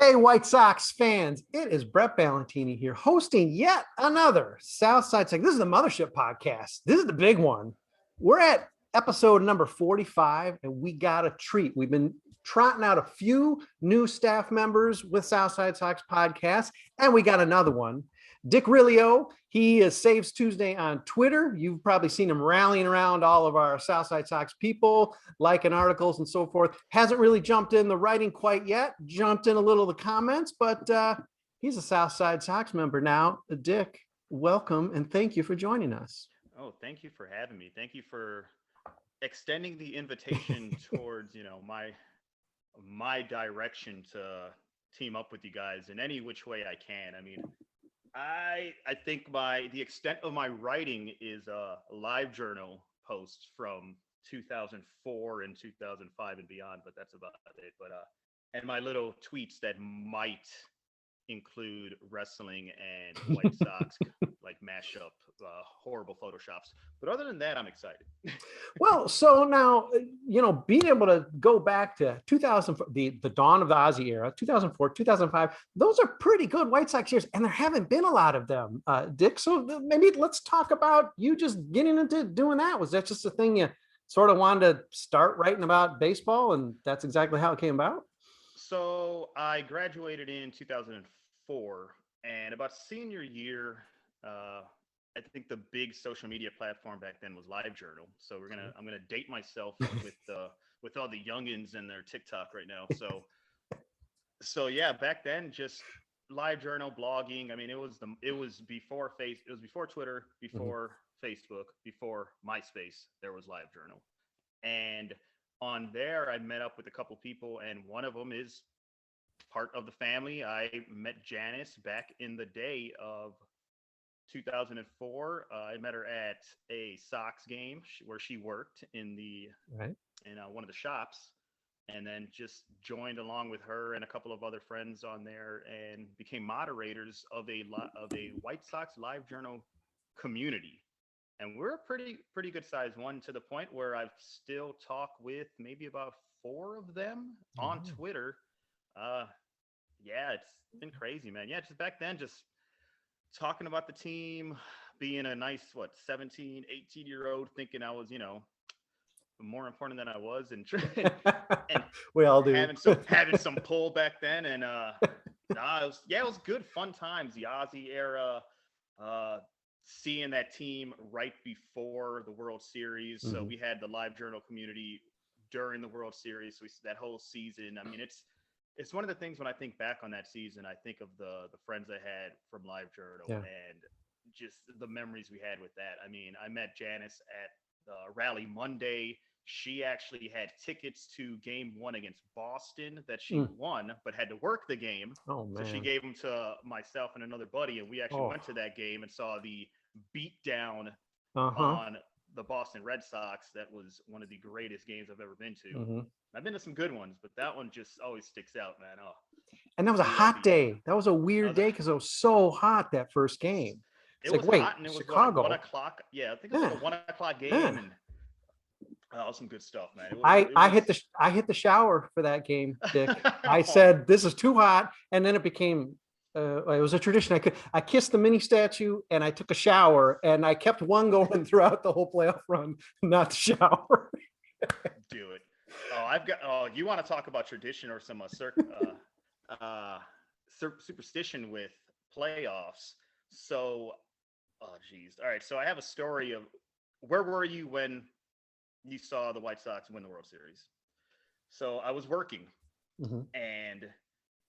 Hey, White Sox fans, it is Brett Ballantini here hosting yet another Southside Sox. This is the Mothership podcast. This is the big one. We're at episode number 45, and we got a treat. We've been trotting out a few new staff members with Southside Sox podcast, and we got another one. Dick Reillo, he is Saves Tuesday on Twitter. You've probably seen him rallying around all of our Southside Sox people, liking articles and so forth. Hasn't really jumped in the writing quite yet, jumped in a little of the comments, but he's a Southside Sox member now. Dick, welcome, and thank you for joining us. Oh, thank you for having me. Thank you for extending the invitation towards, my direction to team up with you guys in any which way I can. I mean, I think the extent of my writing is a LiveJournal post from 2004 and 2005 and beyond, but that's about it. But and my little tweets that might include wrestling and White Sox like mashup, horrible photoshops. But other than that, I'm excited. Well, so now, being able to go back to 2000, the dawn of the Ozzie era, 2004, 2005, those are pretty good White Sox years, and there haven't been a lot of them, Dick. So maybe let's talk about you just getting into doing that. Was that just a thing you sort of wanted to start writing about baseball, and that's exactly how it came about? So I graduated in 2004, and about senior year, I think the big social media platform back then was LiveJournal. So I'm gonna date myself with all the youngins and their TikTok right now. So yeah, back then just LiveJournal blogging. I mean, it was before Twitter, before Facebook, before MySpace. There was LiveJournal, and on there I met up with a couple people, and one of them is part of the family. I met Janice back in the day of 2004. I met her at a Sox game where she worked in one of the shops, and then just joined along with her and a couple of other friends on there, and became moderators of a White Sox LiveJournal community. And we're a pretty good size one, to the point where I've still talk with maybe about 4 of them on Twitter. Yeah, it's been crazy, man. Yeah, just back then, just talking about the team, being a nice 17, 18-year-old, thinking I was more important than I was, and we all do, having some pull back then. And it was good, fun times. The Ozzie era, seeing that team right before the World Series. So we had the LiveJournal community during the World Series, so that whole season. I mean, it's one of the things when I think back on that season, I think of the friends I had from LiveJournal, and just the memories we had with that. I mean, I met Janice at the Rally Monday. She actually had tickets to Game 1 against Boston that she won, but had to work the game. Oh, man. So she gave them to myself and another buddy, and we actually went to that game and saw the beat down on the Boston Red Sox. That was one of the greatest games I've ever been to. I've been to some good ones, but that one just always sticks out, man. Oh, and that was a hot day. That was a weird day because it was so hot that first game. It was hot, and it was Chicago. 1 o'clock. Yeah, I think it was like a 1 o'clock game, and some good stuff, man. I hit the shower for that game, Dick. I said this is too hot, and then it became. It was a tradition. I kissed the mini statue, and I took a shower, and I kept one going throughout the whole playoff run, not the shower. Do it. You want to talk about tradition or some superstition with playoffs? So, geez. All right. So I have a story of where were you when you saw the White Sox win the World Series? So I was working, and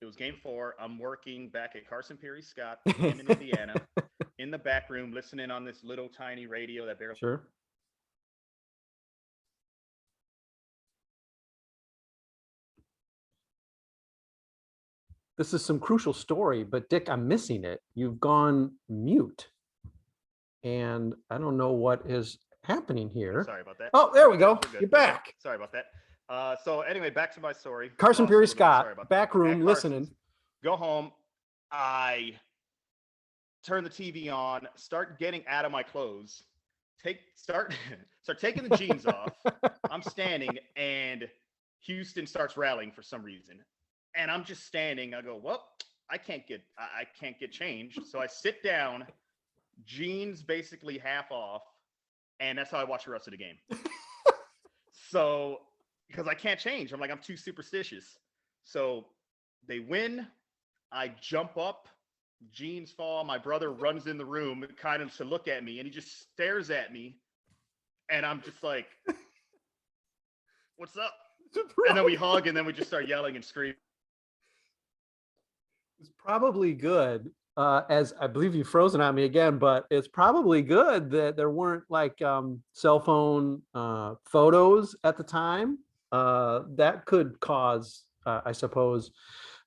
it was Game 4. I'm working back at Carson Perry Scott in Indiana, in the back room, listening on this little tiny radio that barely. Sure. This is some crucial story, but Dick, I'm missing it. You've gone mute, and I don't know what is happening here. Sorry about that. Oh, there we go. You're back. Sorry about that. So anyway, back to my story. Carson Perry Scott, back room, listening. Go home. I turn the TV on, start getting out of my clothes, start taking the jeans off. I'm standing, and Houston starts rallying for some reason. And I'm just standing. I go, well, I can't get changed. So I sit down, jeans basically half off, and that's how I watch the rest of the game. So because I can't change, I'm too superstitious. So they win. I jump up, jeans fall. My brother runs in the room kind of to look at me, and he just stares at me. And I'm just like, what's up? And then we hug, and then we just start yelling and screaming. It's probably good, as I believe you've frozen on me again, but it's probably good that there weren't cell phone photos at the time. That could cause, I suppose,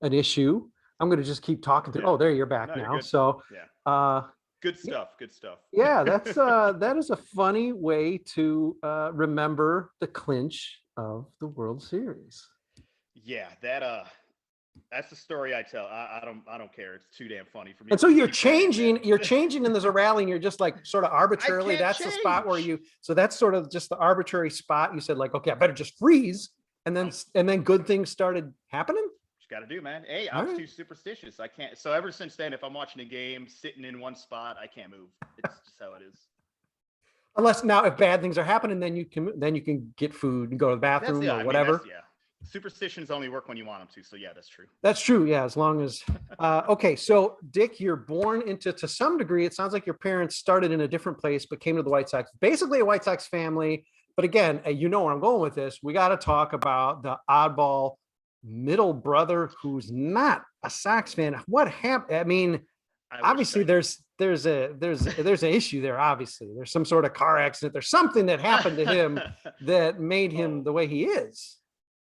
an issue. I'm going to just keep talking through. Yeah. Oh, there you're back now. So yeah. Good stuff. Good stuff. Yeah, that's that is a funny way to remember the clinch of the World Series. Yeah, that's the story I tell. I don't care. It's too damn funny for me. And so you're changing and there's a rally and you're just like sort of arbitrarily, that's change. The spot where so that's sort of just the arbitrary spot. You said like, okay, I better just freeze. And then good things started happening. Got to do, man. Hey, I'm too superstitious. I can't. So ever since then, if I'm watching a game, sitting in one spot, I can't move. It's just how it is. Unless now, if bad things are happening, then you can get food and go to the bathroom or whatever. Superstitions only work when you want them to. So yeah, that's true. That's true. Yeah, as long as. Okay, so Dick, you're born into, to some degree, it sounds like your parents started in a different place, but came to the White Sox. Basically, a White Sox family. But again, you know where I'm going with this. We got to talk about the oddball middle brother who's not a Sox fan. What happened? I mean, obviously there's an issue there. Obviously there's some sort of car accident. There's something that happened to him that made him the way he is.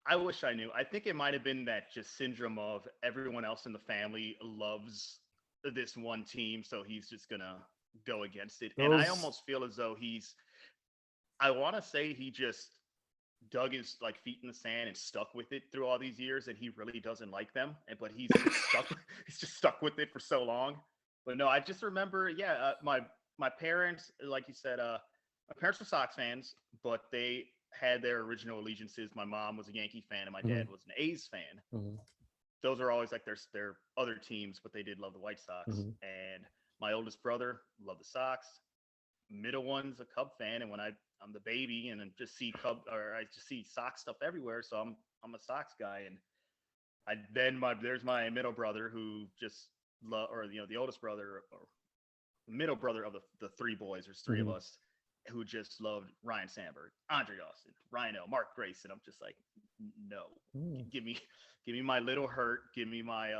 I wish I knew. I think it might have been that just syndrome of everyone else in the family loves this one team, so he's just gonna go against it. And I almost feel as though I want to say he just dug his feet in the sand and stuck with it through all these years, and he really doesn't like them. But he's just stuck with it for so long. But no, I just remember, my parents, like you said, my parents were Sox fans, but they had their original allegiances. My mom was a Yankee fan, and my dad was an A's fan. Mm-hmm. Those are always their other teams, but they did love the White Sox. Mm-hmm. And my oldest brother loved the Sox. Middle one's a Cub fan, and when I'm the baby and I just see I just see Sox stuff everywhere, so I'm a Sox guy. And there's my middle brother who just the oldest brother or middle brother of the three boys. There's three of us who just loved Ryan Sandberg, Andre Austin, Rhino, Mark Grace, and I'm just like, no, give me my Little Hurt, give me my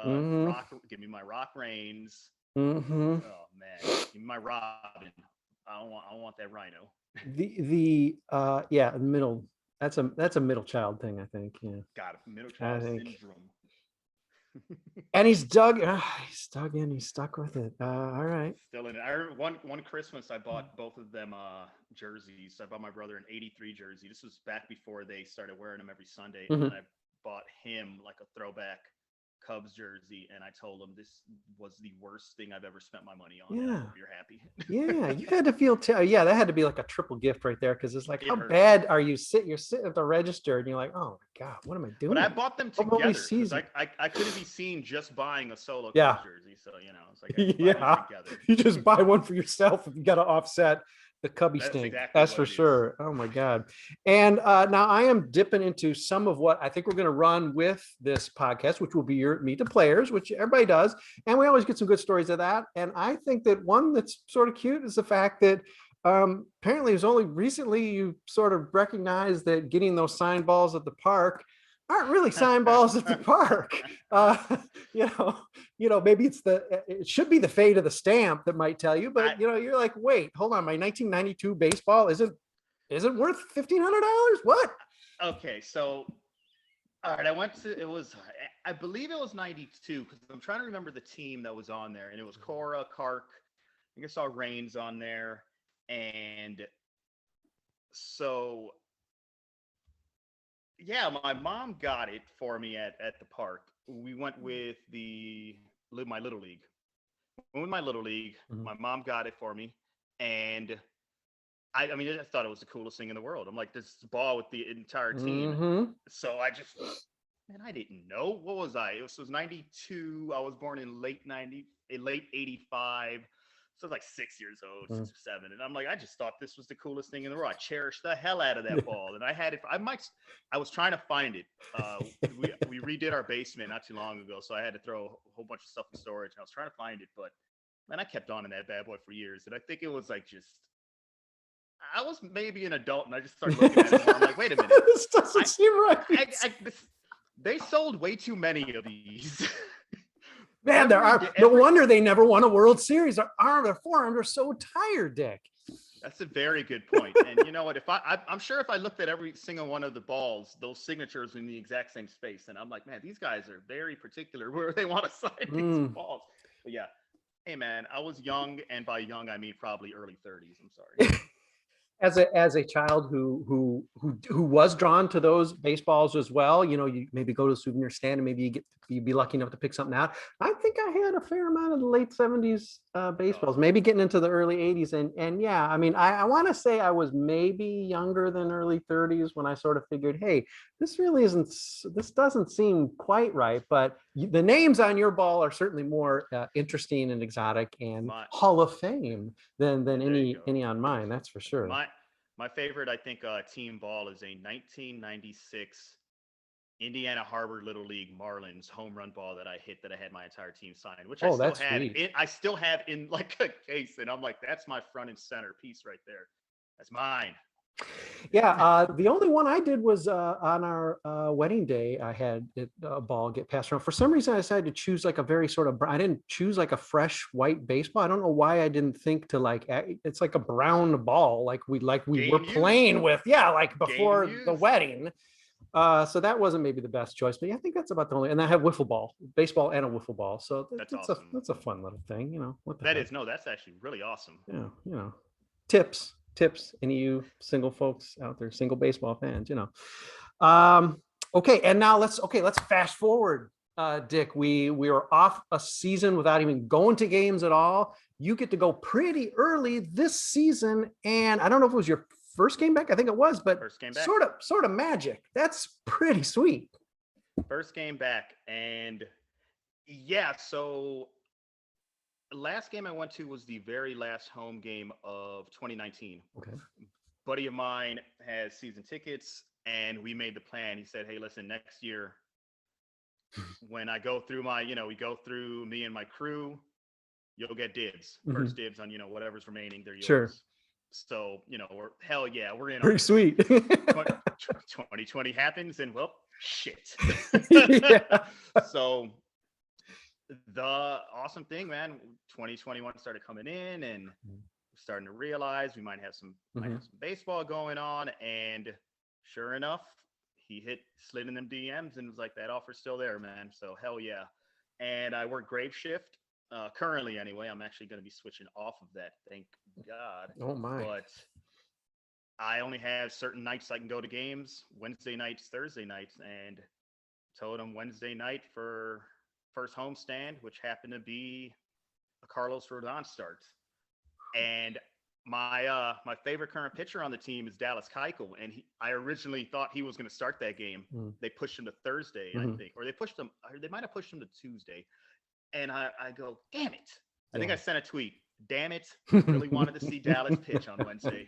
Rock Reigns. Mm-hmm. Oh man, give me my Robin. I don't want that Rhino. The middle. That's a middle child thing, I think. Yeah. Got it. Middle child syndrome. And he's dug in. He's stuck with it. All right. Still in it. I remember one Christmas I bought both of them jerseys. I bought my brother an '83 jersey. This was back before they started wearing them every Sunday. Mm-hmm. And then I bought him like a throwback Cubs jersey, and I told him this was the worst thing I've ever spent my money on. Yeah, I hope you're happy. Yeah, you had to feel that had to be like a triple gift right there, because it's like, how bad are you you're sitting at the register and you're like, oh my god, what am I doing? But I bought them together because I couldn't be seen just buying a solo Cubs jersey, so it's like you just buy one for yourself if you got to offset the Cubby stink. Exactly, that's for sure. Oh my god. And now I am dipping into some of what I think we're going to run with this podcast, which will be your Meet the Players, which everybody does, and we always get some good stories of that. And I think that one that's sort of cute is the fact that apparently it was only recently you sort of recognized that getting those signed balls at the park aren't really signed balls at the park. Maybe it should be the fate of the stamp that might tell you, but you're like, wait, hold on, my 1992 baseball isn't worth $1,500? What? Okay, so all right, I believe it was 92, because I'm trying to remember the team that was on there, and it was Cora, Kark, I think I saw Reigns on there, and so yeah, my mom got it for me at the park. We went with my little league. Mm-hmm. My mom got it for me, and I thought it was the coolest thing in the world. I'm like, this ball with the entire team. Mm-hmm. So I just man, I didn't know. What was I? It was 92. I was born in late 85. So I was like 6 years old, 6 or 7. And I'm like, I just thought this was the coolest thing in the world. I cherished the hell out of that ball. And I had it. I was trying to find it. We redid our basement not too long ago. So I had to throw a whole bunch of stuff in storage. And I was trying to find it. But man, I kept on in that bad boy for years. And I think it was like I was maybe an adult and I just started looking at it more. I'm like, wait a minute. This doesn't seem right. They sold way too many of these. Man, no wonder they never won a World Series. Their forearms are so tired, Dick. That's a very good point. And you know what? I'm sure if I looked at every single one of the balls, those signatures were in the exact same space. And I'm like, man, these guys are very particular where they want to sign these balls. But yeah, hey man, I was young, and by young I mean probably early 30s. I'm sorry. As a child who was drawn to those baseballs as well, you maybe go to the souvenir stand and maybe you'd be lucky enough to pick something out. I think I had a fair amount of the late 70s baseballs, maybe getting into the early 80s. And yeah, I mean, I want to say I was maybe younger than early 30s when I sort of figured, hey, this doesn't seem quite right. But the names on your ball are certainly more interesting and exotic and Hall of Fame than any on mine. That's for sure. My favorite, I think, team ball is a 1996 Indiana Harbor Little League Marlins home run ball that I hit that I had my entire team sign, which I still have in like a case. And I'm like, that's my front and center piece right there. That's mine. Yeah, the only one I did was on our wedding day. I had a ball get passed around. For some reason, I decided to choose like a very sort of, I didn't choose like a fresh white baseball. I don't know why I didn't think to it's like a brown ball like we were playing with. Yeah, like before the wedding. So that wasn't maybe the best choice, but yeah, I think that's about the only. And I have baseball and a wiffle ball. So that's awesome. That's a fun little thing, What that's actually really awesome. Yeah, tips, any of you single folks out there, single baseball fans, Okay, and now let's fast forward, Dick. We were off a season without even going to games at all. You get to go pretty early this season, and I don't know if it was your first game back. I think it was, but sort of magic. That's pretty sweet. First game back, and yeah, so last game I went to was the very last home game of 2019. Okay. Buddy of mine has season tickets, and we made the plan. He said, hey, listen, next year when I go through me and my crew, you'll get dibs. First dibs on, whatever's remaining. They're yours. Sure. So, we're in. Pretty sweet. 2020 happens, and well, shit. So the awesome thing, man, 2021 started coming in, and we're starting to realize we might have some baseball going on. And sure enough, he slid in them DMs and was like, that offer's still there, man. So hell yeah. And I work grave shift. Currently anyway. I'm actually going to be switching off of that, thank God. Oh my. But I only have certain nights I can go to games, Wednesday nights, Thursday nights, and told him Wednesday night for first homestand, which happened to be a Carlos Rodon start. And my favorite current pitcher on the team is Dallas Keuchel, and I originally thought he was going to start that game. They pushed him to Thursday, I think, or they might have pushed him to Tuesday. And I go, damn it. I think I sent a tweet. Damn it. Really wanted to see Dallas pitch on Wednesday.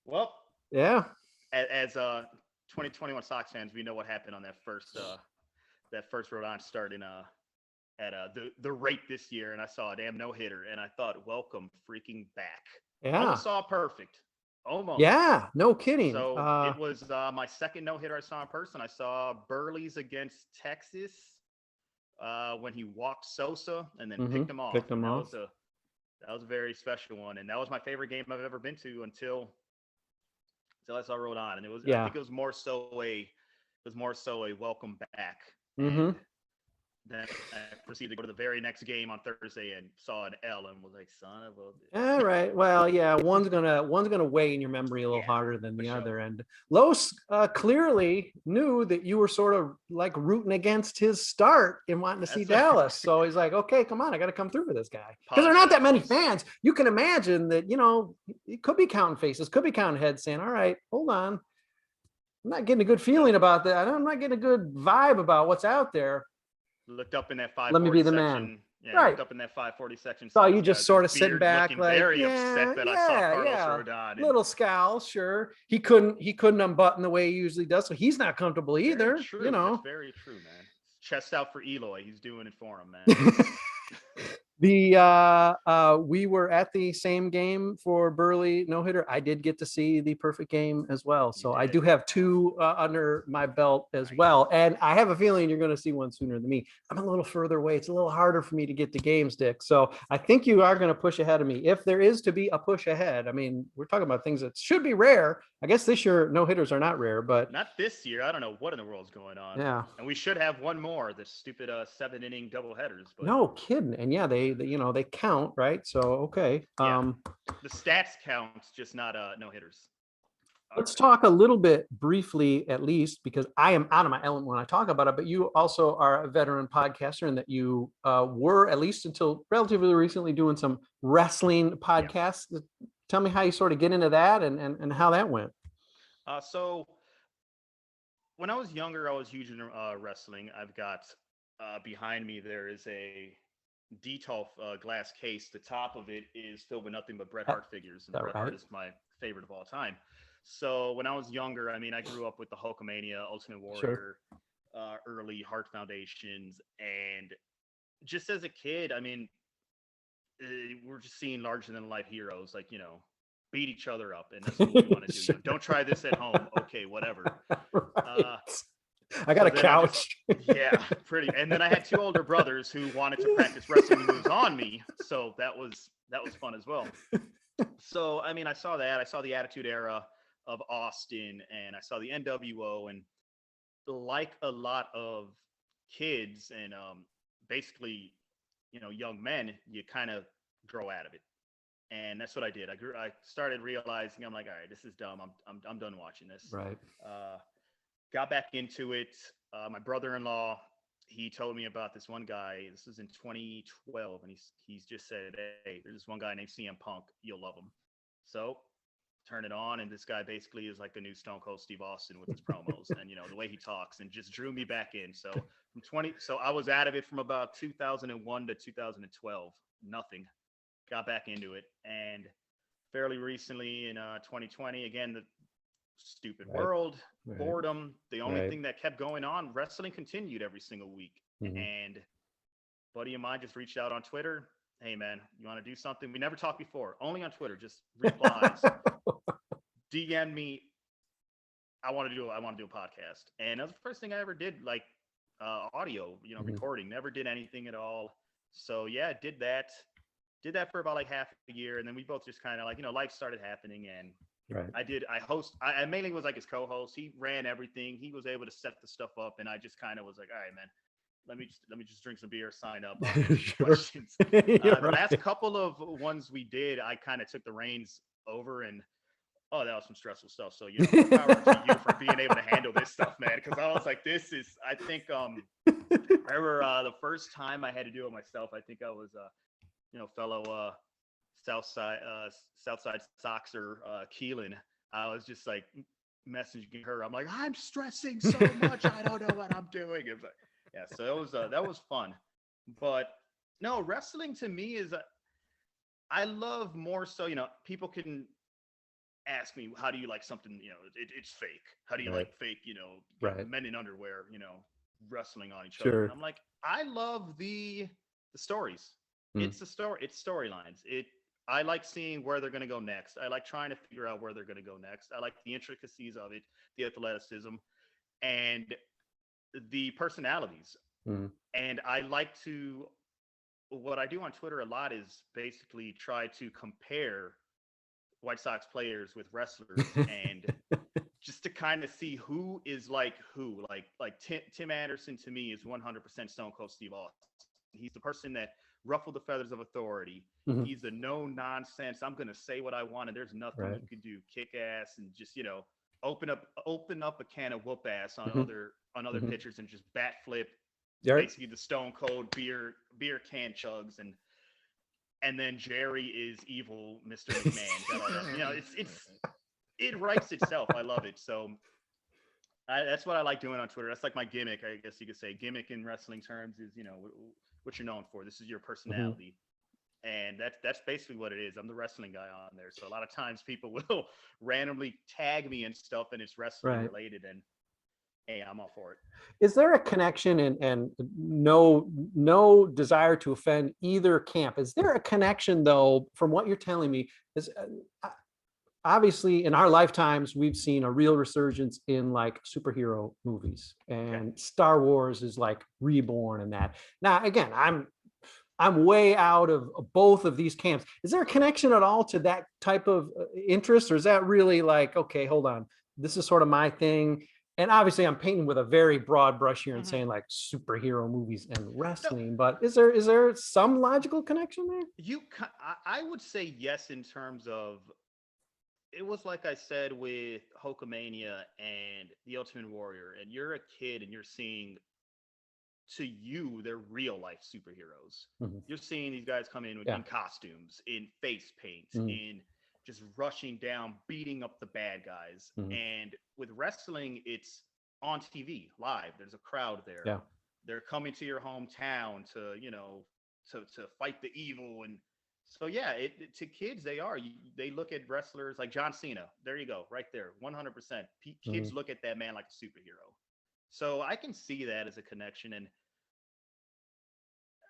Well, yeah. As 2021 Sox fans, we know what happened on that first Rodon start at the rate this year, and I saw a damn no-hitter, and I thought, welcome freaking back. Yeah. Almost saw perfect. Almost. Yeah, no kidding. So it was my second no-hitter I saw in person. I saw Burley's against Texas when he walked Sosa and then picked him off. That was a very special one, and that was my favorite game I've ever been to until I saw Rodon, and it was I think it was more so a welcome back. And then I proceeded to go to the very next game on Thursday and saw an L and was like, son of a bitch. All right. Well, yeah, one's gonna weigh in your memory a little harder than the other. And Los clearly knew that you were sort of like rooting against his start and wanting to see Dallas. So he's like, okay, come on, I got to come through for this guy. Because there are not that many fans. You can imagine that, it could be counting faces, could be counting heads saying, all right, hold on. I'm not getting a good feeling about that. I'm not getting a good vibe about what's out there. Looked up in that 540 Let me be the section. Man. Yeah, Right. looked up in that 540 section. So Saw you these just guys sort with of sitting beards back looking like, very upset that I saw Carlos Rodon. And little scowl, sure. He couldn't unbutton the way he usually does, so he's not comfortable either. Very true. You know, that's very true, man. Chest out for Eloy. He's doing it for him, man. We were at the same game for Burley no hitter. I did get to see the perfect game as well, so I do have two under my belt as well, and I have a feeling you're going to see one sooner than me. I'm a little further away. It's a little harder for me to get to games, Dick, so I think you are going to push ahead of me if there is to be a push ahead. I mean, we're talking about things that should be rare. I guess this year no hitters are not rare, but not this year. I don't know what in the world's going on. Yeah, and we should have one more. The stupid 7-inning double headers. But no kidding. And yeah, they they count, right? So okay. Yeah. The stats counts, just not no hitters. Let's talk a little bit briefly, at least, because I am out of my element when I talk about it, but you also are a veteran podcaster and that you were, at least until relatively recently, doing some wrestling podcasts. Yeah. Tell me how you sort of get into that and how that went. So when I was younger, I was huge in wrestling. I've got behind me, there is a Detolf glass case. The top of it is filled with nothing but Bret Hart figures. And Bret Hart is my favorite of all time. So when I was younger, I mean, I grew up with the Hulkamania, Ultimate Warrior, early Hart Foundations. And just as a kid, I mean, we're just seeing larger than life heroes, like, beat each other up. And that's what we want to do. Sure. Don't try this at home. Okay, whatever. Right. I got a couch. Yeah, pretty. And then I had two older brothers who wanted to practice wrestling moves on me. So that was fun as well. So, I mean, I saw that. I saw the Attitude Era of Austin, and I saw the NWO, and like a lot of kids and basically, young men, you kind of grow out of it. And that's what I did. I started realizing, I'm like, all right, this is dumb. I'm done watching this. Right. Got back into it. My brother-in-law, he told me about this one guy. This was in 2012, and he's just said, hey, there's this one guy named CM Punk. You'll love him. So turn it on, and this guy basically is like the new Stone Cold Steve Austin with his promos and the way he talks, and just drew me back in. So so I was out of it from about 2001 to 2012. Nothing. Got back into it, and fairly recently in 2020, again, the stupid world, boredom, the only thing that kept going on, wrestling continued every single week. Mm-hmm. And a buddy of mine just reached out on Twitter. Hey man, you want to do something? We never talked before, only on Twitter, just replies. DM me. I want to do a podcast. And that was the first thing I ever did, like audio, mm-hmm. recording. Never did anything at all. So yeah, did that for about like half a year, and then we both just kind of like, life started happening, and I mainly was like his co-host. He ran everything. He was able to set the stuff up, and I just kind of was like, all right, man, let me just drink some beer, sign up, questions. The last couple of ones we did, I kind of took the reins over, and that was some stressful stuff. So, more power to you for being able to handle this stuff, man. Because I was like, I think I remember the first time I had to do it myself. I think I was fellow Southside Soxer Keelan. I was just like messaging her. I'm like, I'm stressing so much. I don't know what I'm doing. It was like, yeah, so that was fun. But no, wrestling to me is I love more so, people can ask me, how do you like something, it's fake. How do you like fake, men in underwear, wrestling on each other? And I'm like, I love the stories. It's a story. It's storylines. I like seeing where they're going to go next. I like trying to figure out where they're going to go next. I like the intricacies of it, the athleticism, and the personalities. And I like to, what I do on Twitter a lot is basically try to compare White Sox players with wrestlers and just to kind of see who is like who. Like Tim Anderson to me is 100% Stone Cold Steve Austin. He's the person that ruffled the feathers of authority. Mm-hmm. He's the no nonsense. I'm going to say what I want, and there's nothing you can do. Kick ass and just open up a can of whoop ass on other pitchers and just bat flip. Basically the Stone Cold beer can chugs, and then Jerry is evil, Mr. McMahon. It writes itself. I love it. So That's what I like doing on Twitter. That's like my gimmick, I guess you could say. Gimmick in wrestling terms is, what you're known for. This is your personality. And that's basically what it is. I'm the wrestling guy on there. So a lot of times people will randomly tag me and stuff, and it's wrestling related. And hey, I'm all for it. Is there a connection, and no desire to offend either camp? Is there a connection, though, from what you're telling me? Is obviously in our lifetimes we've seen a real resurgence in like superhero movies, and Star Wars is like reborn in that. Now, again, I'm way out of both of these camps. Is there a connection at all to that type of interest, or is that really like, okay, hold on, this is sort of my thing? And obviously I'm painting with a very broad brush here and saying like superhero movies and wrestling, but is there some logical connection there? I would say yes, in terms of, it was like I said with Hulkamania and The Ultimate Warrior, and you're a kid and you're seeing, to you, they're real life superheroes. You're seeing these guys come in in costumes, in face paint, in just rushing down, beating up the bad guys. And with wrestling, it's on TV live. There's a crowd there. Yeah. They're coming to your hometown to, to fight the evil. And so, yeah, to kids, they look at wrestlers like John Cena. There you go, right there, 100%. Kids look at that man like a superhero. So I can see that as a connection. And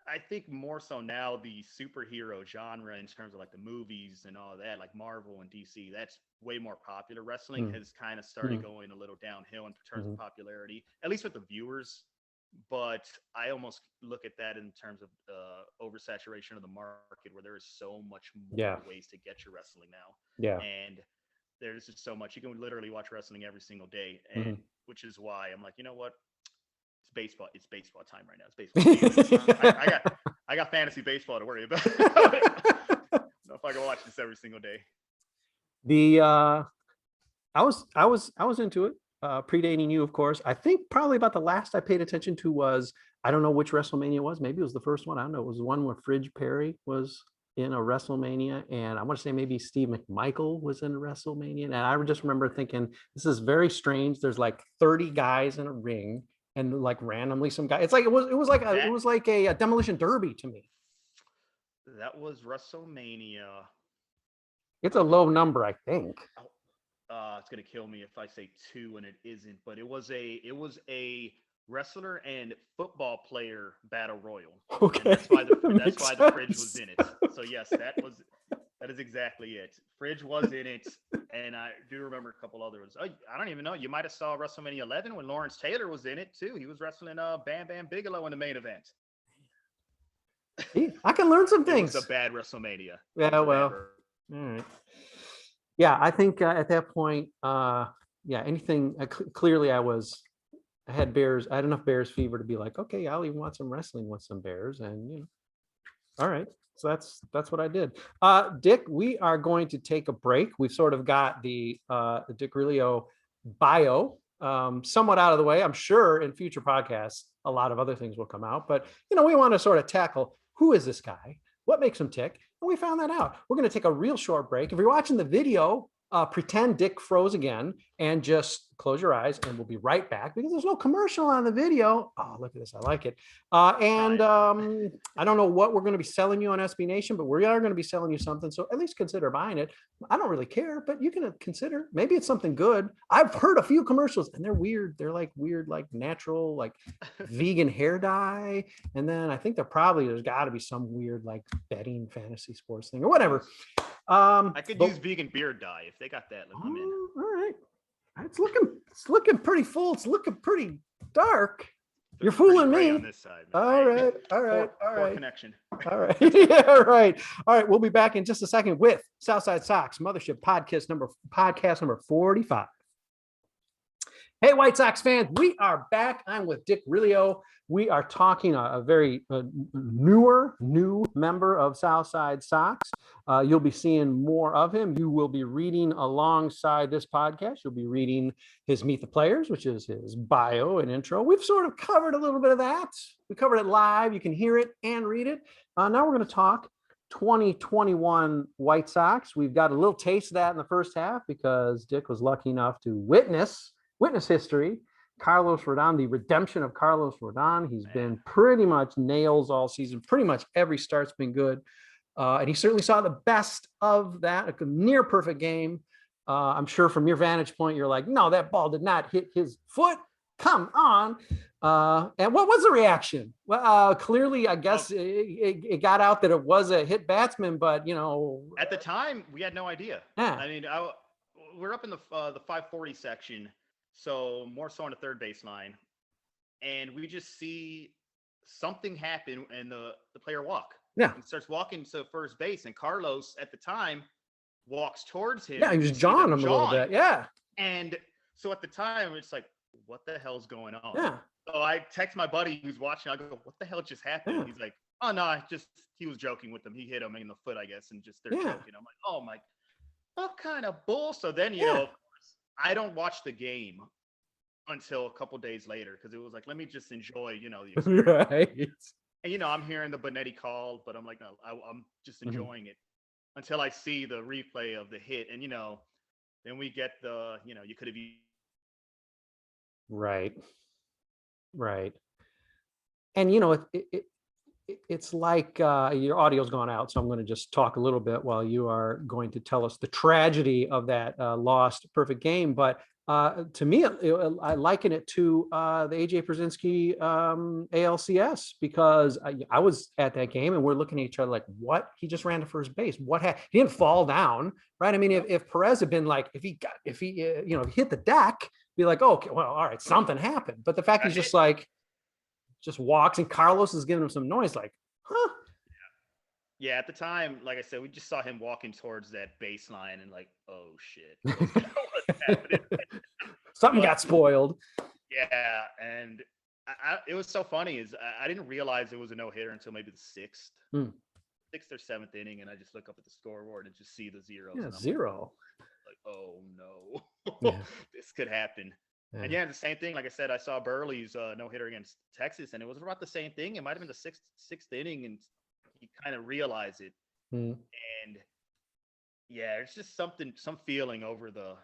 I think more so now the superhero genre, in terms of like the movies and all that, like Marvel and DC, that's way more popular. Wrestling has kind of started going a little downhill in terms of popularity, at least with the viewers. But I almost look at that in terms of oversaturation of the market, where there is so much more ways to get your wrestling now. Yeah. And there's just so much. You can literally watch wrestling every single day, and which is why I'm like, you know what? It's baseball time right now. It's baseball. I got fantasy baseball to worry about. So if I can watch this every single day. I was into it, predating you, of course. I think probably about the last I paid attention to was, I don't know which WrestleMania it was. Maybe it was the first one. I don't know. It was the one where Fridge Perry was in a WrestleMania, and I want to say maybe Steve McMichael was in a WrestleMania. And I just remember thinking, this is very strange. There's like 30 guys in a ring, and like randomly some guy. It's like it was like a demolition derby to me. That was WrestleMania. It's a low number, I think. It's gonna kill me if I say 2 and it isn't, but it was a wrestler and football player battle royal. Okay, and that's why the Fridge was in it. So yes, that is exactly it. Fridge was in it, and I do remember a couple others. Oh, I don't even know. You might have saw WrestleMania 11 when Lawrence Taylor was in it too. He was wrestling Bam Bam Bigelow in the main event. I can learn some things. It was a bad WrestleMania. Yeah, well, all right. Yeah, I think at that point, anything. Clearly, I had enough Bears fever to be like, okay, I'll even watch some wrestling with some Bears, and all right. So that's what I did. Dick, we are going to take a break. We've sort of got the Dick Reillo bio somewhat out of the way. I'm sure in future podcasts, a lot of other things will come out, but we want to sort of tackle, who is this guy? What makes him tick? And we found that out. We're going to take a real short break. If you're watching the video, pretend Dick froze again and just close your eyes, and we'll be right back, because there's no commercial on the video. Oh, look at this. I like it. I don't know what we're going to be selling you on SB Nation, but we are going to be selling you something. So at least consider buying it. I don't really care, but you can consider. Maybe it's something good. I've heard a few commercials, and they're weird. They're like weird, like natural, like vegan hair dye. And then I think there's got to be some weird like betting fantasy sports thing or whatever. I could use vegan beard dye if they got that. I'm in. All right. It's looking pretty full. It's looking pretty dark. You're fooling me. On this side, all right. Poor connection. All right. Yeah, right. All right. We'll be back in just a second with Southside Sox Mothership podcast number 45. Hey, White Sox fans, we are back. I'm with Dick Reillo. We are talking a very new member of Southside Sox. You'll be seeing more of him. You will be reading alongside this podcast. You'll be reading his Meet the Players, which is his bio and intro. We've sort of covered a little bit of that. We covered it live. You can hear it and read it. Now we're going to talk 2021 White Sox. We've got a little taste of that in the first half because Dick was lucky enough to witness history Carlos Rodon, the redemption of Carlos Rodon. He's been pretty much nails all season. Pretty much every start's been good. And he certainly saw the best of that, a near perfect game. I'm sure from your vantage point, you're like, no, that ball did not hit his foot. Come on. And what was the reaction? Well, clearly, I guess it got out that it was a hit batsman, but, you know. At the time, we had no idea. Yeah. I mean, we're up in the 540 section, so more so on the third baseline. And we just see something happen and the player walk. Yeah. He starts walking to first base, and Carlos at the time walks towards him. Yeah, he was jawing him a little bit. Yeah. And so at the time, it's like, what the hell's going on? Yeah. So I text my buddy who's watching. I go, what the hell just happened? Yeah. He's like, oh, no, he was joking with him. He hit him in the foot, I guess, and just they're joking. I'm like, oh, my, what kind of bull? So then, you know, of course, I don't watch the game until a couple days later because it was like, let me just enjoy, you know, the experience. Right. And, you know, I'm hearing the Bonetti call, but I'm like, no, I'm just enjoying it until I see the replay of the hit. And, you know, then we get the, you know, you could have. Right. Right. And, you know, it's like your audio's gone out. So I'm going to just talk a little bit while you are going to tell us the tragedy of that lost perfect game. But to me, I liken it to the AJ Pierzynski ALCS because I was at that game and we're looking at each other like, what? He just ran to first base. What happened? He didn't fall down, right? I mean, if Perez had been like, if he hit the deck, be like, oh, okay, well, all right, something happened. But the fact he's just like, just walks and Carlos is giving him some noise, like, huh? Yeah, at the time, like I said, we just saw him walking towards that baseline and like, oh shit, what's happening? Something got spoiled. Yeah, and it was so funny is I didn't realize it was a no-hitter until maybe the sixth or seventh inning, and I just look up at the scoreboard and just see the zeros. Yeah, and I'm zero. Like, oh no, this could happen. Yeah. And the same thing. Like I said, I saw Burley's no-hitter against Texas, and it was about the same thing. It might have been the sixth inning, and you kind of realize it. And yeah, it's just some feeling over the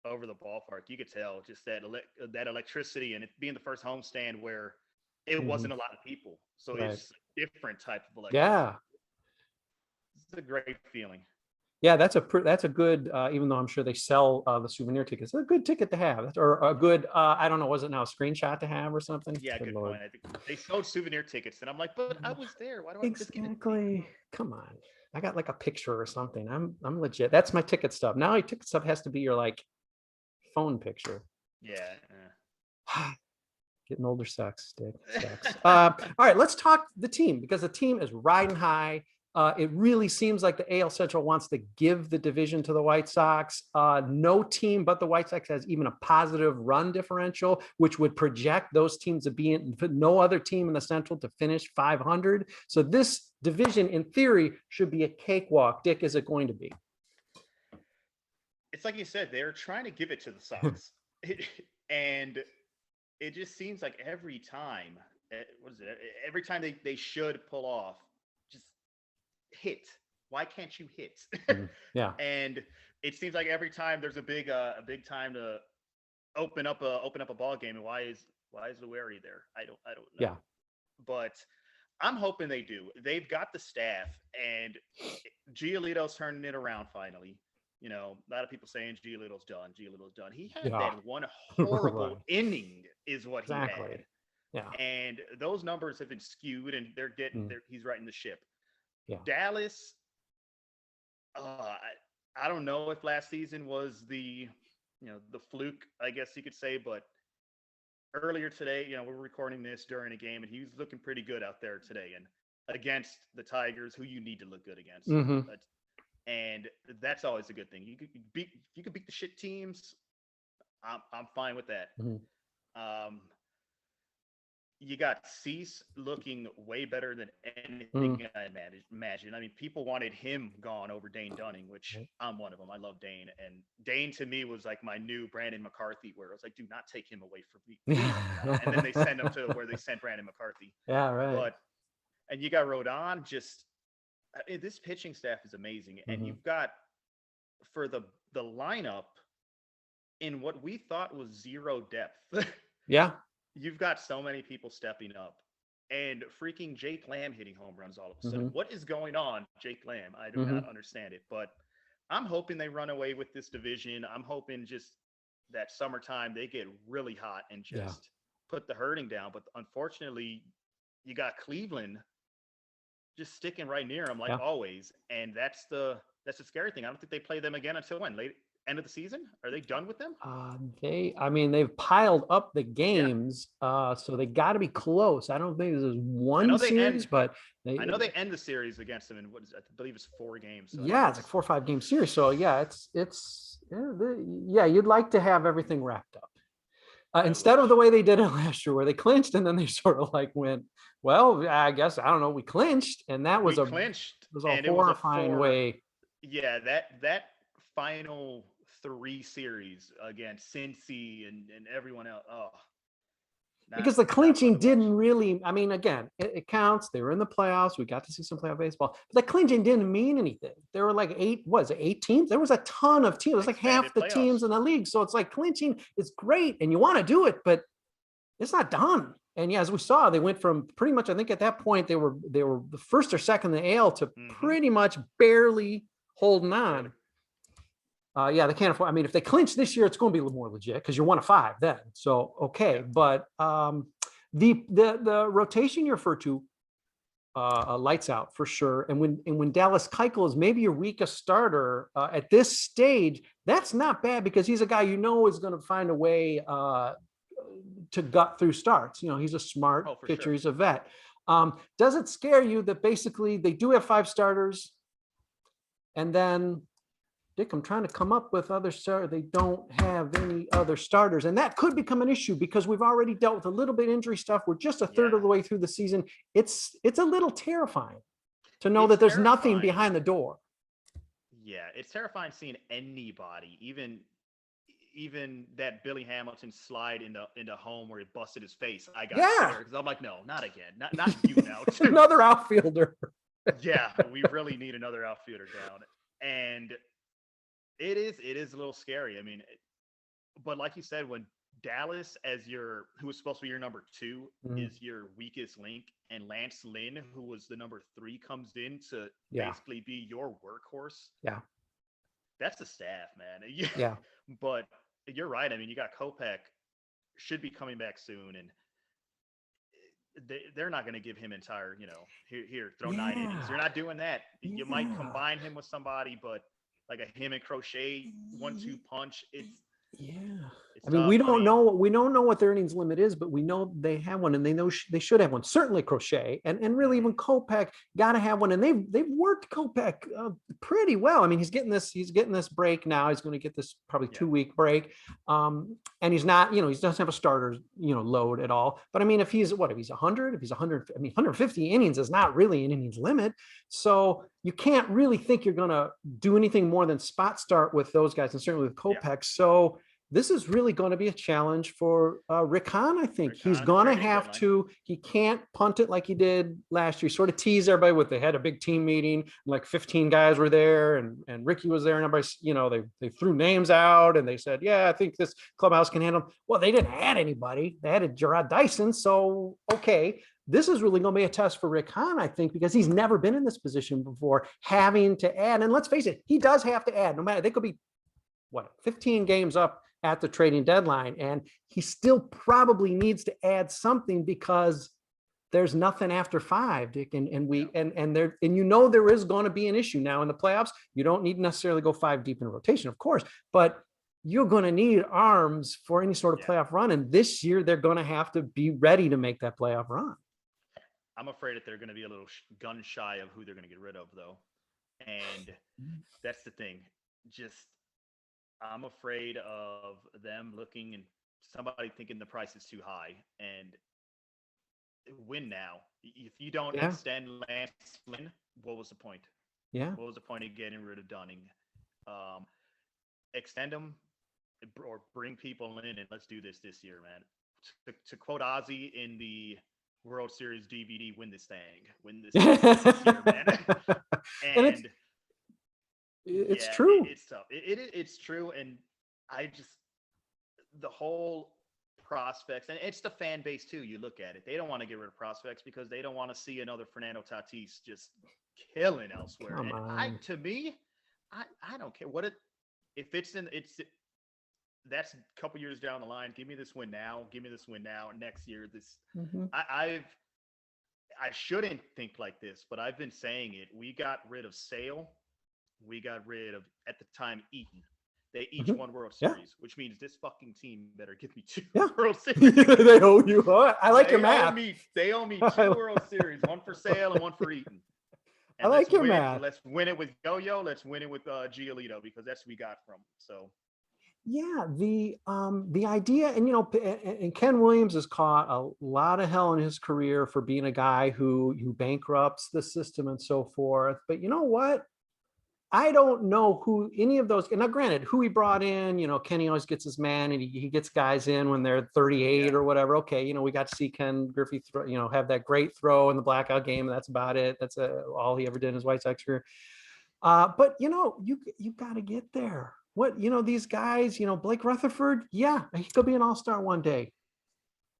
ballpark. You could tell just that electricity, and it being the first homestand where it wasn't a lot of people, so it's a different type of electricity. Yeah, it's a great feeling. Yeah, that's a good, even though I'm sure they sell the souvenir tickets, it's a good ticket to have, or a good, I don't know, was it now a screenshot to have or something? Yeah, good point. I think they sold souvenir tickets, and I'm like, but I was there. Why do I just get it? Exactly. Come on, I got like a picture or something. I'm legit. That's my ticket stub. Now your ticket stub has to be your like phone picture. Yeah. Getting older sucks, Dick. Sucks. All right, let's talk the team because the team is riding high. It really seems like the AL Central wants to give the division to the White Sox. No team but the White Sox has even a positive run differential, which would project those teams to be in no other team in the Central to finish 500. So this division, in theory, should be a cakewalk. Dick, is it going to be? It's like you said, they're trying to give it to the Sox. And it just seems like every time, every time they should pull off, hit. Why can't you hit? Yeah. And it seems like every time there's a big time to open up a ball game, and why is Lueri there? I don't know. Yeah. But I'm hoping they do. They've got the staff, and Giolito's turning it around finally. You know, a lot of people saying Giolito's done. He had that one horrible inning is what he had. Yeah. And those numbers have been skewed, and he's riding the ship. Yeah. Dallas, I don't know if last season was the fluke, I guess you could say, but earlier today, we're recording this during a game, and he was looking pretty good out there today, and against the Tigers, who you need to look good against. And that's always a good thing. You could beat the shit teams. I'm fine with that. You got Cease looking way better than anything I imagine. I mean, people wanted him gone over Dane Dunning, which I'm one of them. I love Dane. And Dane, to me, was like my new Brandon McCarthy, where I was like, do not take him away from me. And then they send him to where they sent Brandon McCarthy. Yeah, right. And you got Rodon. This pitching staff is amazing. And you've got, for the lineup, in what we thought was zero depth. Yeah. You've got so many people stepping up, and freaking Jake Lamb hitting home runs all of a sudden. What is going on, Jake Lamb? I do not understand it, but I'm hoping they run away with this division. I'm hoping just that summertime they get really hot and just put the hurting down. But unfortunately, you got Cleveland just sticking right near them like always, and that's the scary thing. I don't think they play them again until when? Late end of the season? Are they done with them? They've piled up the games, so they got to be close. I don't think this is one series, but I know they end the series against them in I believe it's 4 games. So it's like 4 or 5 game series. So you'd like to have everything wrapped up. Instead of the way they did it last year, where they clinched and then they sort of like went, well, I guess, I don't know, we clinched, and that was a horrifying way. Yeah, that final 3 series against Cincy and everyone else. Because the clinching didn't really, I mean, again, it counts. They were in the playoffs. We got to see some playoff baseball. But the clinching didn't mean anything. There were like 8 teams? There was a ton of teams. It was like half the teams in the league. So it's like clinching is great and you want to do it, but it's not done. And as we saw, they went from pretty much, I think at that point, they were the first or second in the AL to pretty much barely holding on. They can't afford. I mean, if they clinch this year, it's going to be a little more legit because you're 1 of 5 then. So okay, but the rotation you refer to, lights out for sure. And when Dallas Keuchel is maybe your weakest starter at this stage, that's not bad because he's a guy is going to find a way to gut through starts. He's a smart pitcher. Sure. He's a vet. Does it scare you that basically they do have 5 starters, and then Dick, I'm trying to come up with other starters. They don't have any other starters. And that could become an issue because we've already dealt with a little bit of injury stuff. We're just a third of the way through the season. It's a little terrifying to know that there's nothing behind the door. Yeah, it's terrifying seeing anybody, even that Billy Hamilton slide into home where he busted his face. I got scared because I'm like, no, not again. Not you now. Another outfielder. Yeah, we really need another outfielder down. And it is a little scary. I mean, but like you said, when Dallas, who was supposed to be your number 2, is your weakest link, and Lance Lynn, who was the number 3, comes in to basically be your workhorse. Yeah, that's the staff, man. Yeah, but you're right. I mean, you got Kopech, should be coming back soon, and they're not going to give him entire, here throw 9 innings. You're not doing that. You might combine him with somebody, but like a him and Crochet 1-2 punch. It's I mean, we don't know what their innings limit is, but we know they have one, and they know they should have one. Certainly Crochet and really even Kopech got to have one, and they've worked Kopech pretty well. I mean, he's getting this break now. He's going to get this probably 2-week break, and he's not, he doesn't have a starter load at all. But I mean, if he's 100, if he's 100, I mean, 150 innings is not really an innings limit, so you can't really think you're going to do anything more than spot start with those guys, and certainly with Kopech. So this is really going to be a challenge for Rick Hahn. I think he's going to have to. He can't punt it like he did last year. Sort of tease everybody they had a big team meeting, like 15 guys were there, and Ricky was there, and everybody, they threw names out, and they said, yeah, I think this clubhouse can handle them. Well, they didn't add anybody. They added Gerard Dyson, so okay. This is really going to be a test for Rick Hahn, I think, because he's never been in this position before, having to add. And let's face it, he does have to add. No matter, they could be 15 games up at the trading deadline, and he still probably needs to add something because there's nothing after 5, Dick, and there is going to be an issue now in the playoffs. You don't need to necessarily go 5 deep in a rotation, of course, but you're going to need arms for any sort of playoff run, and this year they're going to have to be ready to make that playoff run. I'm afraid that they're going to be a little gun shy of who they're going to get rid of, though, and that's the thing. I'm afraid of them looking and somebody thinking the price is too high and win now. If you don't extend Lance Lynn, what was the point? Yeah. What was the point of getting rid of Dunning? Extend them or bring people in, and let's do this year, man. To quote Ozzy in the World Series DVD, win this year, man. and it's true. It's tough. It's true. And the whole prospects, and it's the fan base too. You look at it; they don't want to get rid of prospects because they don't want to see another Fernando Tatis just killing elsewhere. Come And on. I don't care what if it's in it's. That's a couple years down the line. Give me this win now. Give me this win now. Next year, I shouldn't think like this, but I've been saying it. We got rid of Sale. We got rid of, at the time, Eaton. They each won World Series, which means this fucking team better give me 2 World Series. They owe you. I like your math. They owe me 2 World Series, one for Sale and one for Eaton. And I like your math. Let's win it with Yo-Yo. Let's win it with Giolito, because that's what we got from. So. Yeah, the idea, and and Ken Williams has caught a lot of hell in his career for being a guy who bankrupts the system and so forth. But you know what? I don't know who any of those. Now, granted, who he brought in, Kenny always gets his man, and he gets guys in when they're 38 or whatever. Okay, we got to see Ken Griffey throw, have that great throw in the blackout game. And that's about it. That's all he ever did in his White Sox career. But you got to get there. What, these guys, Blake Rutherford, yeah, he could be an all-star one day,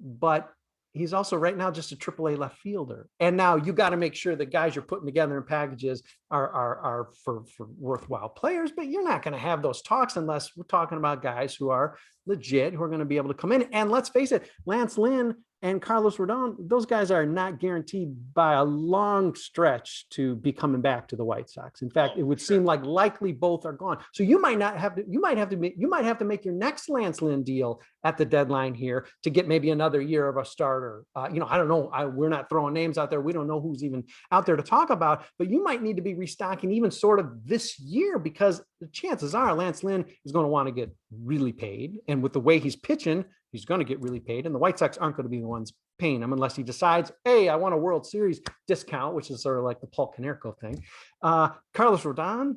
but he's also right now just a AAA left fielder. And now you got to make sure the guys you're putting together in packages are for worthwhile players, but you're not going to have those talks unless we're talking about guys who are legit, who are going to be able to come in. And let's face it, Lance Lynn and Carlos Rodon, those guys are not guaranteed by a long stretch to be coming back to the White Sox. In fact, it would seem like likely both are gone. So you might have to make your next Lance Lynn deal at the deadline here to get maybe another year of a starter. I don't know. We're not throwing names out there. We don't know who's even out there to talk about, but you might need to be restocking even sort of this year, because the chances are Lance Lynn is going to want to get really paid. And with the way he's pitching, he's going to get really paid, and the White Sox aren't going to be the ones paying him unless he decides, hey, I want a World Series discount, which is sort of like the Paul Konerko thing. Carlos Rodon,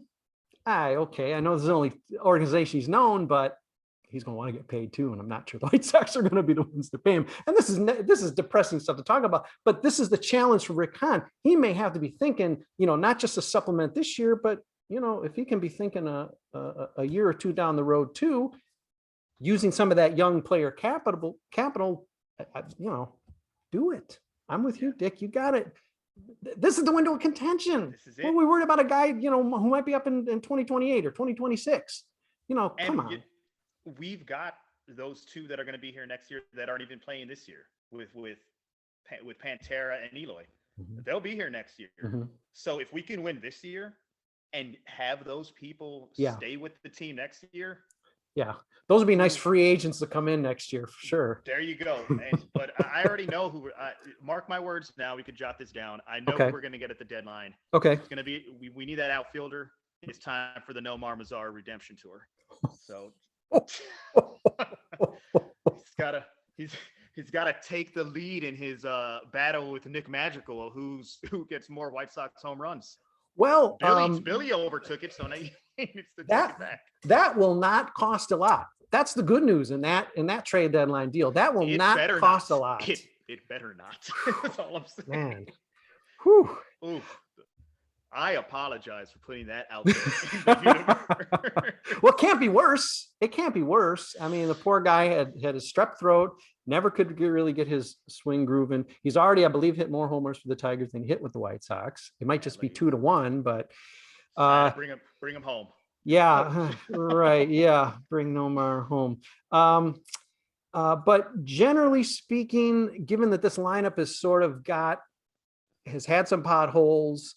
okay, I know this is the only organization he's known, but he's going to want to get paid too, and I'm not sure the White Sox are going to be the ones to pay him. And this is depressing stuff to talk about, but this is the challenge for Rick Hahn. He may have to be thinking, not just to supplement this year, but if he can be thinking a year or two down the road too, using some of that young player capital, do it. I'm with you, Dick. You got it. This is the window of contention. This is it. Well, we worried about a guy, who might be up in 2028 or 2026. Come on. We've got those 2 that are going to be here next year that aren't even playing this year with Pantera and Eloy. They'll be here next year. So if we can win this year and have those people stay with the team next year. Yeah, those would be nice free agents to come in next year for sure. There you go. But I already know who. Mark my words. Now we could jot this down. I know who we're going to get at the deadline. Okay, it's going to be. We need that outfielder. It's time for the Nomar Mazar redemption tour. So he's got to take the lead in his battle with Nick Magical, who gets more White Sox home runs. Well, Billy overtook it, so now it's the that will not cost a lot. That's the good news in that trade deadline deal. That will not cost a lot. It better not. That's all I'm saying. Man. Whew. Ooh. I apologize for putting that out there. Well, it can't be worse. It can't be worse. I mean, the poor guy had a strep throat, never could really get his swing grooving. He's already, I believe, hit more homers for the Tigers than he hit with the White Sox. It might just be 2-1, but bring him home. Yeah, right. Yeah, bring Nomar home. But generally speaking, given that this lineup has had some potholes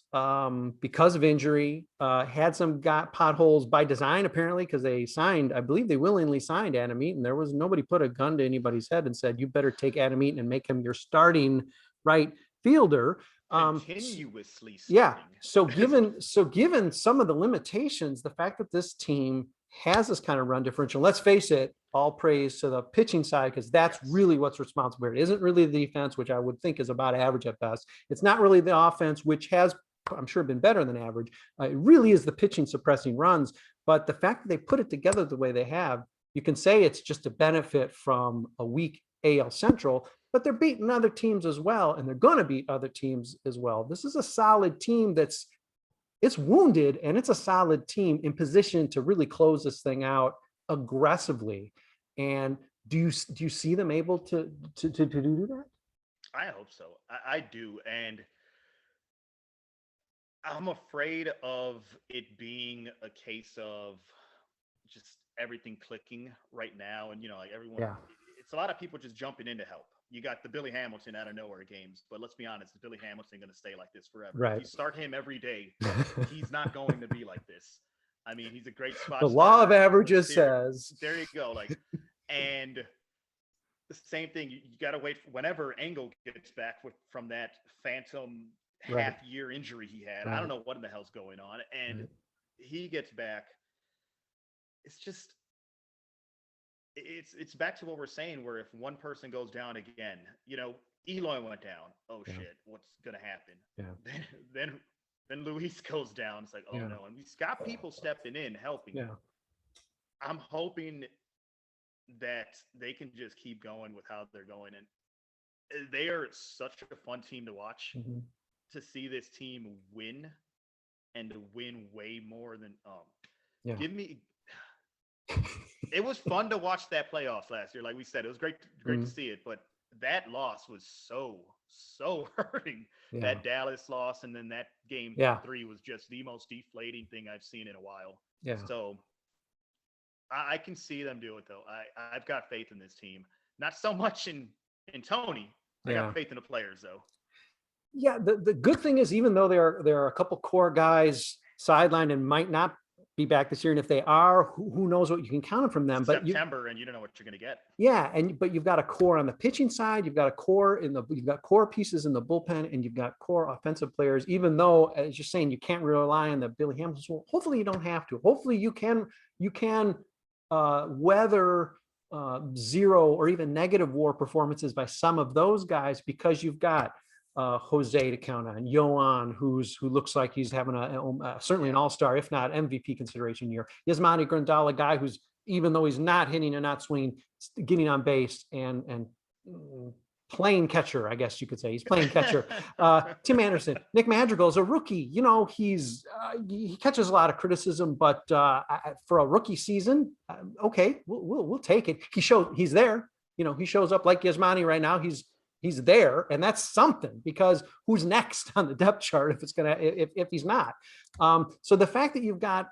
because of injury, got potholes by design, apparently, because I believe they willingly signed Adam Eaton. There was nobody put a gun to anybody's head and said, you better take Adam Eaton and make him your starting right fielder. Continuously starting. Yeah. So given some of the limitations, the fact that this team has this kind of run differential, let's face it, all praise to the pitching side, because that's really what's responsible. It isn't really the defense, which I would think is about average at best. It's not really the offense, which has, I'm sure, been better than average. It really is the pitching suppressing runs. But the fact that they put it together the way they have, you can say it's just a benefit from a weak AL Central, but they're beating other teams as well, and they're going to beat other teams as well. This is a solid team it's wounded, and it's a solid team in position to really close this thing out aggressively. And Do you see them able to do that? I hope so. I do. And I'm afraid of it being a case of just everything clicking right now. And, like everyone, Yeah. it's a lot of people just jumping in to help. You got the Billy Hamilton out of nowhere games, but let's be honest, the Billy Hamilton going to stay like this forever. Right. If you start him every day, he's not going to be like this. I mean, he's a great spot The starter. law of averages says. There you go. And the same thing. You got to wait for whenever Engel gets back from that phantom half-year injury he had. I don't know what in the hell's going on. And he gets back. It's just, it's back to what we're saying, where if one person goes down again, Eloy went down. Oh shit, what's gonna happen? Yeah. Then Luis goes down. It's like, oh no. And we've got people stepping in, helping. Yeah. I'm hoping that they can just keep going with how they're going. And they are such a fun team to watch. To see this team win and to win way more than it was fun to watch that playoffs last year. Like we said, it was great to see it, but that loss was so hurting. That Dallas loss, and then that game 3 was just the most deflating thing I've seen in a while. So I can see them do it though. I've got faith in this team. Not so much in Tony. I got faith in the players though. Yeah, the good thing is, even though there are a couple core guys sidelined and might not be back this year, and if they are, who knows what you can count from them. But September, and you don't know what you're going to get. Yeah, but you've got a core on the pitching side, you've got a core you've got core pieces in the bullpen, and you've got core offensive players. Even though, as you're saying, you can't rely on the Billy Hamilton. Well, hopefully you don't have to. Hopefully you can weather 0 or even negative WAR performances by some of those guys, because you've got Jose to count on, Yohan, who looks like he's having certainly an all-star, if not MVP consideration year. Yasmani Grandal, a guy who's, even though he's not hitting and not swinging, getting on base and playing catcher, I guess you could say. He's playing catcher. Tim Anderson, Nick Madrigal is a rookie. He catches a lot of criticism, but for a rookie season, okay, we'll take it. He's there. He shows up like Yasmani right now. He's there, and that's something, because who's next on the depth chart if he's not? So the fact that you've got,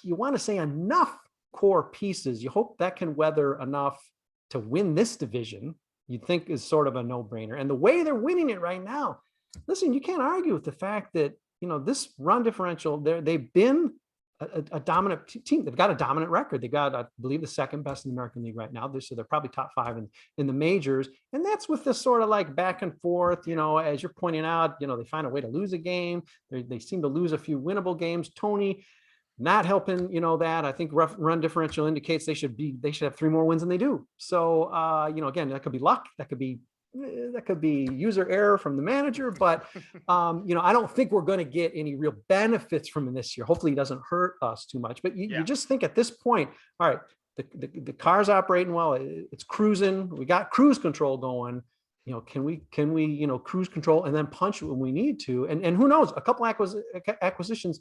you want to say, enough core pieces, you hope that can weather enough to win this division, you'd think is sort of a no-brainer. And the way they're winning it right now, listen, you can't argue with the fact that, this run differential, they've been a dominant team. They've got a dominant record. They got, I believe, the second best in the American League right now. So they're probably top 5 in the majors. And that's with this sort of like back and forth, as you're pointing out, they find a way to lose a game. They seem to lose a few winnable games. Tony not helping, that. I think run differential indicates they should have 3 more wins than they do. So, again, that could be luck. That could be user error from the manager, but I don't think we're going to get any real benefits from him this year. Hopefully he doesn't hurt us too much, but you just think at this point, all right, the car's operating well, it's cruising, we got cruise control going. Can we cruise control and then punch when we need to? And who knows, a couple acquisitions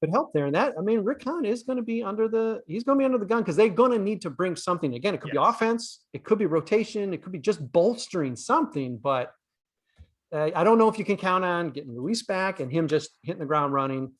could help there. And that, Rick Hahn is going to be under the gun, because they're going to need to bring something. Again, it could be offense, it could be rotation, it could be just bolstering something, but I don't know if you can count on getting Luis back and him just hitting the ground running.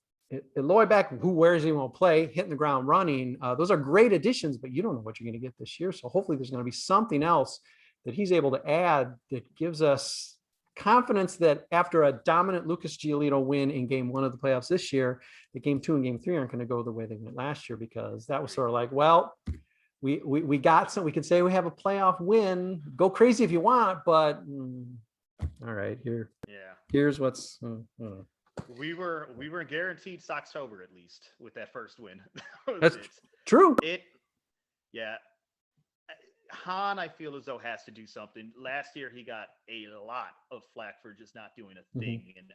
Eloy back, where's he going to play, hitting the ground running. Those are great additions, but you don't know what you're going to get this year. So hopefully there's going to be something else that he's able to add that gives us confidence that after a dominant Lucas Giolito win in game 1 of the playoffs this year, the game 2 and game 3 aren't going to go the way they went last year, because that was sort of like, well, we got some, we can say we have a playoff win, go crazy if you want, but all right, here's what's we were guaranteed Soxtober, at least, with that first win. That's true. Hahn, I feel as though, has to do something. Last year, he got a lot of flack for just not doing a thing. And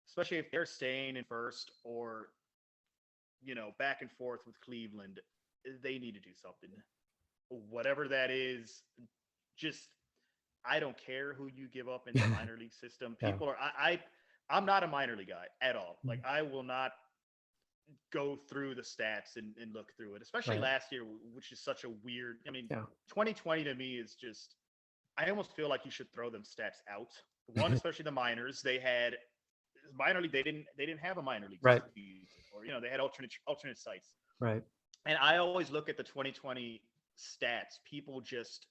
especially if they're staying in first or, back and forth with Cleveland, they need to do something. Whatever that is, I don't care who you give up in the minor league system. People I'm not a minor league guy at all. Like, I will not go through the stats and look through it, especially last year, which is such a weird. I mean, 2020 to me is just. I almost feel like you should throw them stats out. One, especially the minors, they had minor league. They didn't have a minor league season, or they had alternate sites. Right. And I always look at the 2020 stats. People just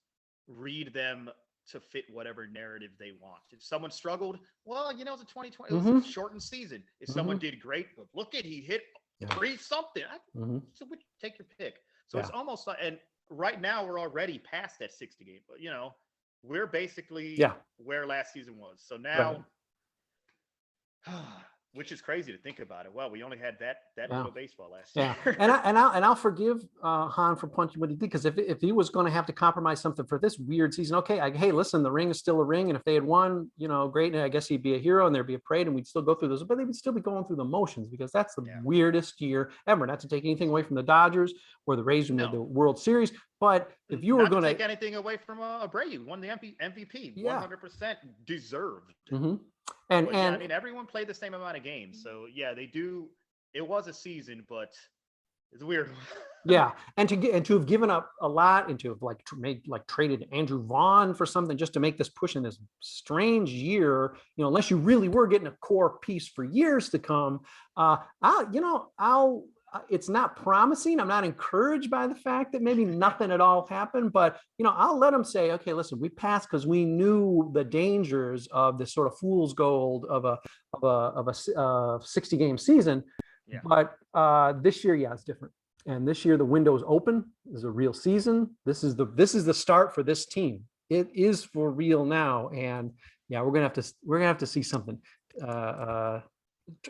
read them to fit whatever narrative they want. If someone struggled, well, it's a 2020. It was a shortened season. If someone did great, but look at he hit 3 something. So take your pick. So it's almost like, and right now we're already past that 60 game, but we're basically where last season was. So now, which is crazy to think about it. Well, we only had that little baseball last year. I'll forgive Han for punching what he did, because if he was going to have to compromise something for this weird season, okay, hey, listen, the ring is still a ring, and if they had won, great, and I guess he'd be a hero and there'd be a parade and we'd still go through those, but they would still be going through the motions, because that's the weirdest year ever. Not to take anything away from the Dodgers or the Rays who made the World Series, but if you were going to take anything away from Abreu, won the MVP, 100% deserved. And I mean, everyone played the same amount of games, so they do. It was a season, but it's weird. And to have given up a lot, and to have traded Andrew Vaughn for something just to make this push in this strange year, unless you really were getting a core piece for years to come, it's not promising. I'm not encouraged by the fact that maybe nothing at all happened, but I'll let them say, okay, listen, we passed because we knew the dangers of this sort of fool's gold of a 60 game season. But this year, it's different. And this year the window is open. This is a real season. This is the start for this team. It is for real now. And we're gonna have to see something.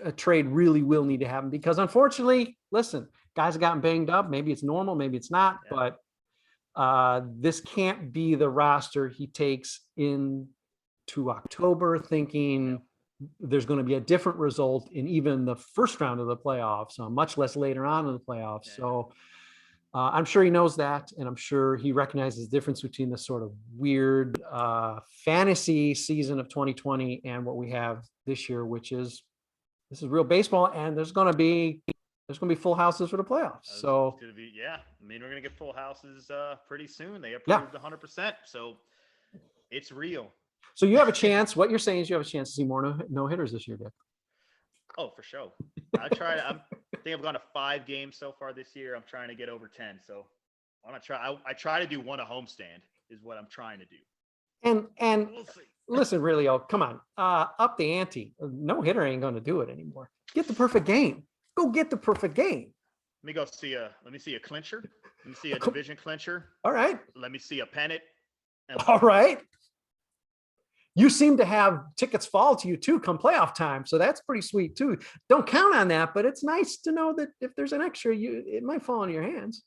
A trade really will need to happen, because unfortunately, listen, guys have gotten banged up. Maybe it's normal, maybe it's not, but this can't be the roster he takes into October thinking there's going to be a different result in even the first round of the playoffs, much less later on in the playoffs. So I'm sure he knows that, and I'm sure he recognizes the difference between this sort of weird fantasy season of 2020 and what we have this year, which is this is real baseball, and there's going to be full houses for the playoffs. So it's going to be, I mean, we're going to get full houses pretty soon. They approved 100%, so it's real. So you have a chance. What you're saying is you have a chance to see more no hitters this year, Dick. Oh, for sure. I think I've gone to 5 games so far this year. I'm trying to get over 10. So I'm gonna try. I try to do one a homestand is what I'm trying to do. And we'll see. Listen, really, come on, up the ante. No hitter ain't going to do it anymore. Get the perfect game. Go get the perfect game. Let me see a clincher. Let me see a division clincher. All right. Let me see a pennant. All right. You seem to have tickets fall to you too come playoff time, so that's pretty sweet too. Don't count on that, but it's nice to know that if there's an extra, it might fall into your hands.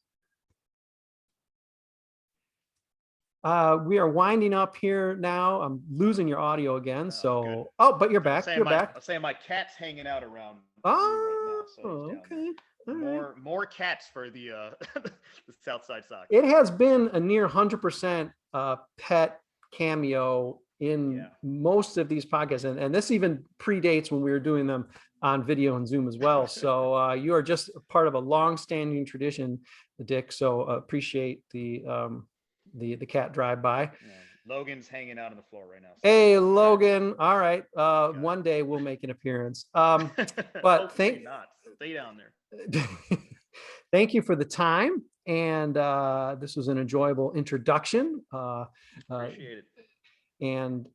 We are winding up here now. I'm losing your audio again. But you're back. You're back. I'm saying my cat's hanging out around. Oh, right now, so okay. More cats for the the Southside Sox. It has been a near 100% pet cameo in most of these podcasts, and this even predates when we were doing them on video and Zoom as well. So you are just part of a long-standing tradition, Dick. So appreciate the cat drive-by. Yeah. Logan's hanging out on the floor right now. So. Hey, Logan. All right. One day we'll make an appearance. But stay down there. Thank you for the time. And this was an enjoyable introduction. Appreciate it. And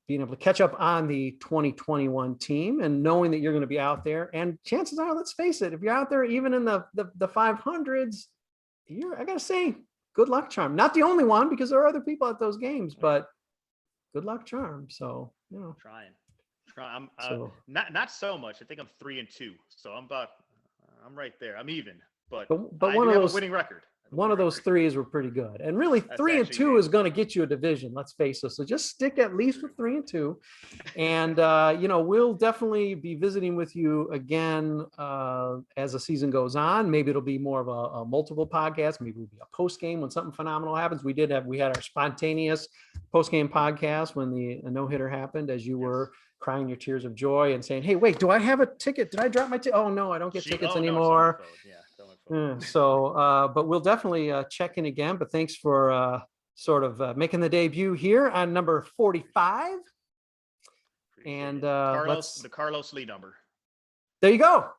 being able to catch up on the 2021 team and knowing that you're going to be out there. And chances are, let's face it, if you're out there even in the 500s, I got to say, good luck charm. Not the only one, because there are other people at those games, but good luck charm. So, trying. I'm not so much. I think I'm 3-2. So I'm right there. I'm even, but I do have a winning record. One of those threes were pretty good. And really, That's 3 and actually 2 great. is going to get you a division, let's face it. So just stick at least with 3 and 2. And, we'll definitely be visiting with you again as the season goes on. Maybe it'll be more of a multiple podcast. Maybe it'll be a post game when something phenomenal happens. We had our spontaneous post game podcast when the no-hitter happened, as you were crying your tears of joy and saying, hey, wait, do I have a ticket? Did I drop my ticket? Oh, no, I don't get tickets anymore. But we'll definitely check in again. But thanks for sort of making the debut here on number 45. And the Carlos Lee number. There you go.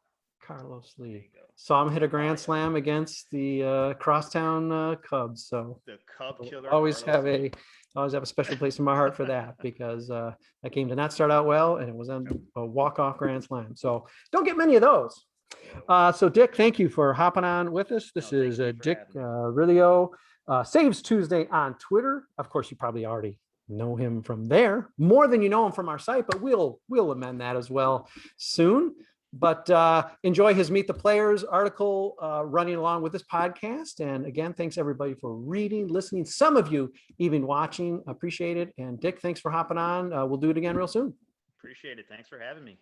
Carlos Lee. Saw him hit a grand slam against the crosstown Cubs. So the Cub killer. Always have a special place in my heart for that, because that game did not start out well, and it was a walk-off grand slam. So don't get many of those. So Dick, thank you for hopping on with us. This is Dick Reillo, Saves Tuesday on Twitter. Of course, you probably already know him from there more than you know him from our site, but we'll amend that as well soon. But enjoy his Meet the Players article running along with this podcast. And again, thanks everybody for reading, listening, some of you even watching. Appreciate it. And Dick, thanks for hopping on. We'll do it again real soon. Appreciate it. Thanks for having me.